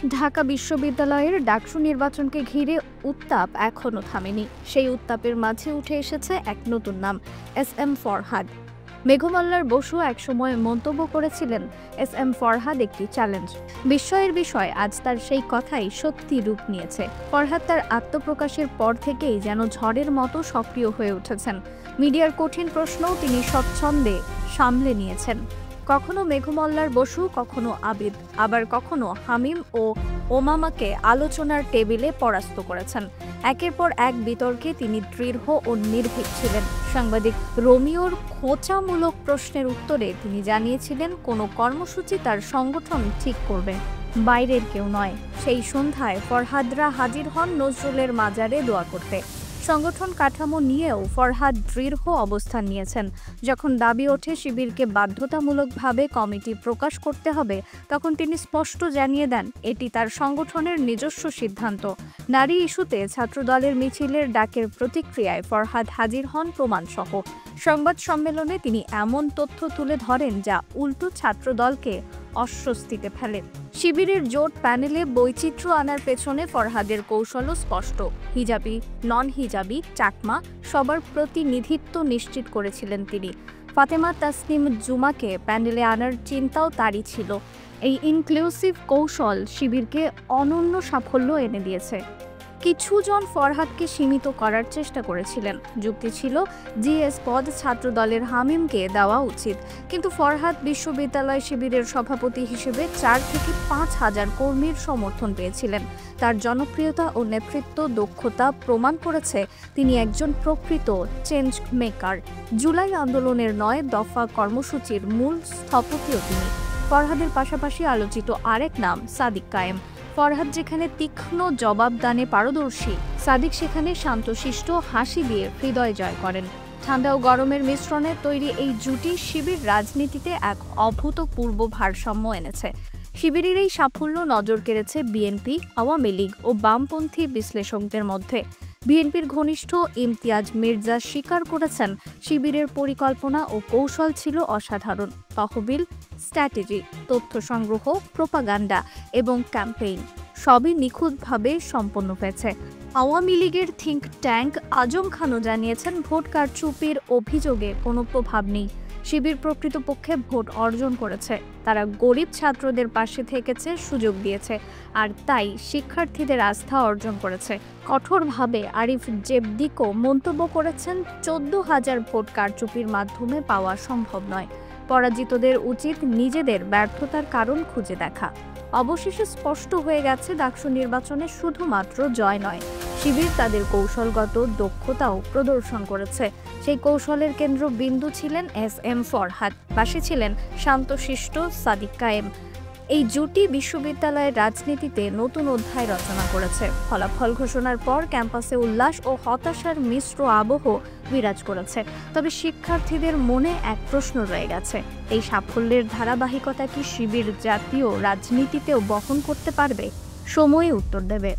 ঢাকা বিশ্ববিদ্যালয়ের ডাকসু নির্বাচনকে ঘিরে উত্তাপ এখনও থামেনি। সেই উত্তাপের মাঝে উঠে এসেছে এক নতুন নাম, এস.এম. ফরহাদ। মেঘমাল্লার বসু একসময় মন্তব্য করেছিলেন, এস.এম. ফরহাদ একটি চ্যালেঞ্জ। বিস্ময়ের বিষয়, আজ তার সেই কথাই সত্যি রূপ নিয়েছে। ফরহাদ তার আত্মপ্রকাশের পর থেকেই যেন ঝড়ের মতো সক্রিয় হয়ে উঠেছেন। মিডিয়ার কঠিন প্রশ্নও তিনি স্বচ্ছন্দে সামলে নিয়েছেন। কখনো মেঘমল্লার বসু, কখনো আবিদ, আবার কখনো হামিম ও ওমামাকে আলোচনার টেবিলে পরাস্ত করেছেন। একের পর এক বিতর্কে তিনি দৃঢ় ও নির্ভীক ছিলেন। সাংবাদিক রোমিওর খোঁচামূলক প্রশ্নের উত্তরে তিনি জানিয়েছিলেন, কোনো কর্মসূচি তার সংগঠন ঠিক করবে, বাইরের কেউ নয়। সেই সন্ধ্যায় ফরহাদরা হাজির হন নজরুলের মাজারে দোয়া করতে। সংগঠন কাঠামো নিয়েও ফরহাদ দৃঢ় অবস্থান নিয়েছেন। যখন দাবি ওঠে শিবিরকে বাধ্যতামূলকভাবে কমিটি প্রকাশ করতে হবে, তখন তিনি স্পষ্ট জানিয়ে দেন, এটি তার সংগঠনের নিজস্ব সিদ্ধান্ত। নারী ইস্যুতে ছাত্রদলের মিছিলের ডাকের প্রতিক্রিয়ায় ফরহাদ হাজির হন প্রমাণসহ। সংবাদ সম্মেলনে তিনি এমন তথ্য তুলে ধরেন যা উল্টো ছাত্রদলকে অস্বস্তিতে ফেলে। শিবিরের জোট প্যানেলে বৈচিত্র্য আনার পেছনে ফরহাদের কৌশলও স্পষ্ট। হিজাবি, নন হিজাবি, চাকমা সবার প্রতিনিধিত্ব নিশ্চিত করেছিলেন তিনি। ফাতেমা তাসনিম জুমাকে প্যানেলে আনার চিন্তাও তারই ছিল। এই ইনক্লুসিভ কৌশল শিবিরকে অনন্য সাফল্য এনে দিয়েছে। কিছুজন ফরহাদকে সীমিত করার চেষ্টা করেছিলেন। যুক্তি ছিল, জিএস পদ ছাত্রদলের হামিমকে দেওয়া উচিত। কিন্তু ফরহাদ বিশ্ববিদ্যালয় শিবিরের সভাপতি হিসেবে 4 থেকে 5 হাজার কর্মীর সমর্থন পেয়েছিলেন। তার জনপ্রিয়তা ও নেতৃত্ব দক্ষতা প্রমাণ করেছে তিনি একজন প্রকৃত চেঞ্জ মেকার। জুলাই আন্দোলনের 9 দফা কর্মসূচির মূল স্থপতিও তিনি। ফরহাদের পাশাপাশি আলোচিত আরেক নাম সাদিক কায়েম। ফরহাদ যেখানে তীক্ষ্ণ জবাবদানে পারদর্শী, সাদিক সেখানে শান্তশিষ্ট হাসি দিয়ে হৃদয় জয় করেন। ঠান্ডা ও গরমের মিশ্রণে তৈরি এই জুটি শিবির রাজনীতিতে এক অভূতপূর্ব ভারসাম্য এনেছে। শিবিরের এই সাফল্য নজর কেড়েছে বিএনপি, আওয়ামী লীগ ও বামপন্থী বিশ্লেষকদের মধ্যে। বিএনপির ঘনিষ্ঠ ইমতিয়াজ মির্জা স্বীকার করেছেন, শিবিরের পরিকল্পনা ও কৌশল ছিল অসাধারণ। তহবিল, স্ট্র্যাটেজি, তথ্য সংগ্রহ, প্রোপাগান্ডা এবং ক্যাম্পেইন সবই নিখুঁতভাবে সম্পন্ন হয়েছে। আওয়ামী লীগের থিঙ্ক ট্যাঙ্ক আজম খানও জানিয়েছেন, ভোট কারচুপির অভিযোগে কোনো প্রভাব নেই। শিবির প্রকৃতপক্ষে ভোট অর্জন করেছে। তারা গরিব ছাত্রদের পাশে থেকেছে, সুযোগ দিয়েছে, আর তাই শিক্ষার্থীদের আস্থা অর্জন করেছে। কঠোরভাবে আরিফ জেবদিকো মন্তব্য করেছেন, 14,000 ভোট কারচুপির মাধ্যমে পাওয়া সম্ভব নয়। পরাজিতদের উচিত নিজেদের ব্যর্থতার কারণ খুঁজে দেখা। অবশেষে স্পষ্ট হয়ে গেছে, ডাকসু নির্বাচনে শুধুমাত্র জয় নয়, শিবির তাদের কৌশলগত দক্ষতাও প্রদর্শন করেছে। সেই কৌশলের কেন্দ্রবিন্দু ছিলেন এস.এম. ফরহাদ, পাশে ছিলেন শান্তশিষ্ট সাদিক কায়েম। এই জুটি বিশ্ববিদ্যালয়ের রাজনীতিতে নতুন অধ্যায় রচনা করেছে। ফলাফল ঘোষণার পর ক্যাম্পাসে উল্লাস ও হতাশার মিশ্র আবহ বিরাজ করেছে। তবে শিক্ষার্থীদের মনে এক প্রশ্ন রয়ে গেছে, এই সাফল্যের ধারাবাহিকতা কি শিবির জাতীয় রাজনীতিতেও বহন করতে পারবে? সময়ই উত্তর দেবে।